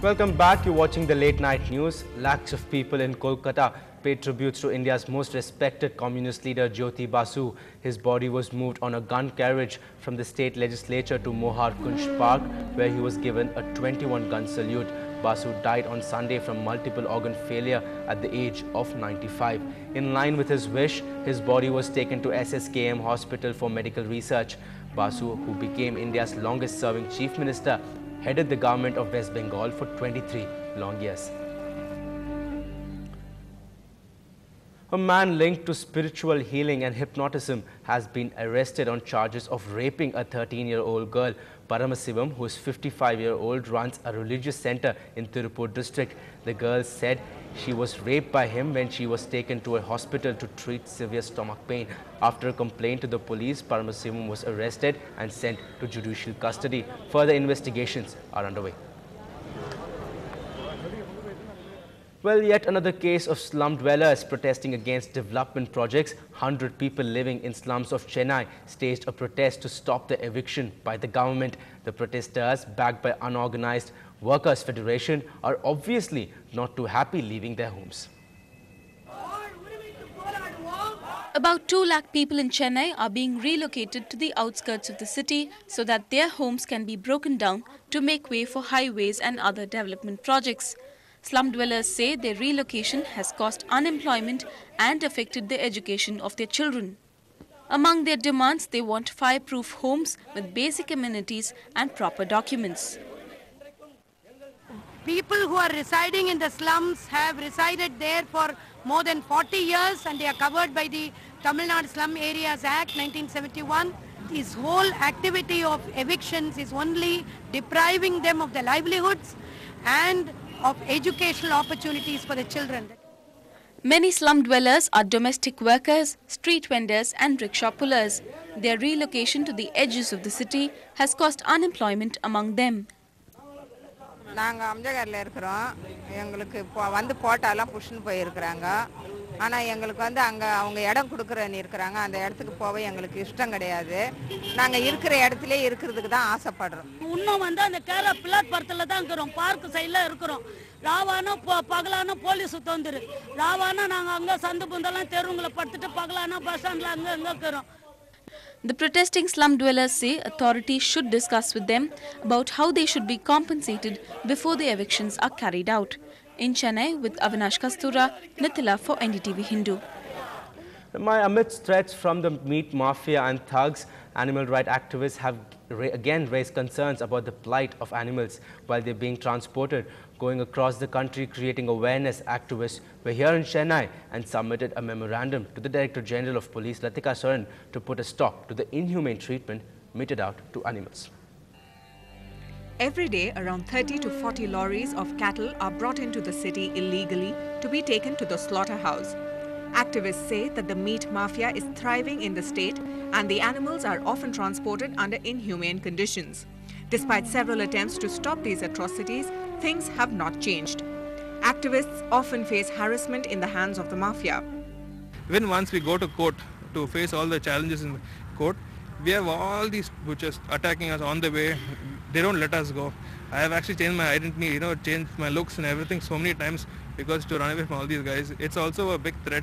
Welcome back. You're watching the late night news. Lakhs of people in Kolkata paid tributes to India's most respected communist leader Jyoti Basu. His body was moved on a gun carriage from the state legislature to Mohar Kunj Park, where he was given a 21-gun salute. Basu died on Sunday from multiple organ failure at the age of 95. In line with his wish, his body was taken to SSKM Hospital for medical research. Basu, who became India's longest-serving chief minister, headed the government of West Bengal for 23 long years. A man linked to spiritual healing and hypnotism has been arrested on charges of raping a 13-year-old girl. Paramasivam, who is 55-year-old, runs a religious center in Tirupur district. The girl said she was raped by him when she was taken to a hospital to treat severe stomach pain. After a complaint to the police, Paramasivam was arrested and sent to judicial custody. Further investigations are underway. Well, yet another case of slum dwellers protesting against development projects. 100 people living in slums of Chennai staged a protest to stop the eviction by the government. The protesters, backed by unorganized Workers' Federation, are obviously not too happy leaving their homes. About 2 lakh people in Chennai are being relocated to the outskirts of the city so that their homes can be broken down to make way for highways and other development projects. Slum dwellers say their relocation has caused unemployment and affected the education of their children. Among their demands, they want fireproof homes with basic amenities and proper documents. People who are residing in the slums have resided there for more than 40 years and they are covered by the Tamil Nadu Slum Areas Act 1971. This whole activity of evictions is only depriving them of their livelihoods and of educational opportunities for the children. Many slum dwellers are domestic workers, street vendors and rickshaw pullers. Their relocation to the edges of the city has caused unemployment among them. நாங்கள் அம்ஜகரில் இருக்கிறோம். எங்களுக்கு வந்து போட்டாலாம் புஷ்னு போயிருக்கிறாங்க. ஆனால் எங்களுக்கு வந்து அங்கே அவங்க இடம் கொடுக்குறேன்னு இருக்கிறாங்க. அந்த இடத்துக்கு போக எங்களுக்கு இஷ்டம் கிடையாது. நாங்கள் இருக்கிற இடத்துலே இருக்கிறதுக்கு தான் ஆசைப்படுறோம். இன்னும் வந்து அந்த கேரளா பிளாட்பாரத்தில் தான் இருக்கிறோம். பார்க் சைடில் இருக்கிறோம். ராவானா பகலானா போலீஸ் தந்துரு. ராவானா நாங்கள் அங்கே சந்து புந்தெல்லாம் தெருவுங்களை படுத்துட்டு பகலானா பஸ் ஸ்டாண்டில் அங்கே இருக்கிறோம். The protesting slum dwellers say authorities should discuss with them about how they should be compensated before the evictions are carried out. In Chennai, with Avinash Kastura, Mithila for NDTV Hindu. Amidst threats from the meat mafia and thugs, animal rights activists have again raised concerns about the plight of animals while they're being transported. Going across the country creating awareness, activists were here in Chennai and submitted a memorandum to the Director General of Police, Latika Saran, to put a stop to the inhumane treatment meted out to animals. Every day, around 30 to 40 lorries of cattle are brought into the city illegally to be taken to the slaughterhouse. Activists say that the meat mafia is thriving in the state and the animals are often transported under inhumane conditions. Despite several attempts to stop these atrocities, things have not changed. Activists often face harassment in the hands of the mafia. When once we go to court to face all the challenges in court, we have all these butchers attacking us on the way. They don't let us go. I have actually changed my identity, changed my looks and everything so many times because to run away from all these guys, it's also a big threat.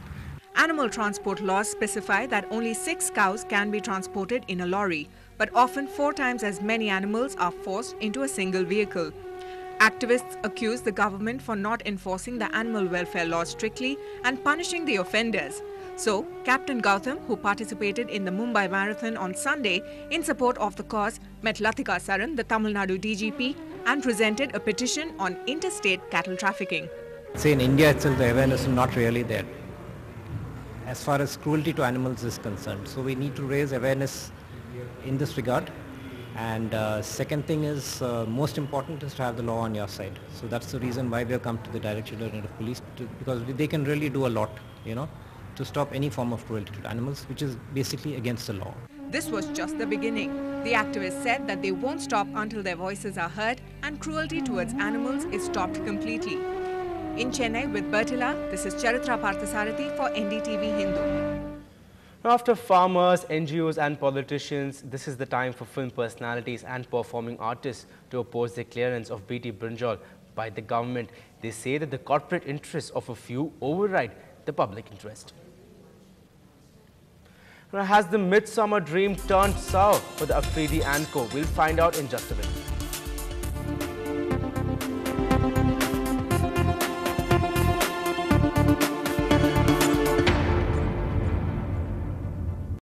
Animal transport laws specify that only 6 cows can be transported in a lorry, but often 4 times as many animals are forced into a single vehicle. Activists accuse the government for not enforcing the animal welfare laws strictly and punishing the offenders. So, Captain Gautam, who participated in the Mumbai Marathon on Sunday in support of the cause, met Latika Saran, the Tamil Nadu DGP, and presented a petition on interstate cattle trafficking. See, in India itself, the awareness is not really there as far as cruelty to animals is concerned. So we need to raise awareness in this regard. And second thing is, most important is to have the law on your side. So that's the reason why we have come to the Director General of Police, because they can really do a lot, to stop any form of cruelty to animals, which is basically against the law. This was just the beginning. The activists said that they won't stop until their voices are heard and cruelty towards animals is stopped completely. In Chennai with Bertilla, this is Charitra Parthasarathi for NDTV Hindu. After farmers, NGOs and politicians, this is the time for film personalities and performing artists to oppose the clearance of B.T. Brinjal by the government. They say that the corporate interests of a few override the public interest. Now, has the midsummer dream turned sour for the Afridi & Co? We'll find out in just a bit.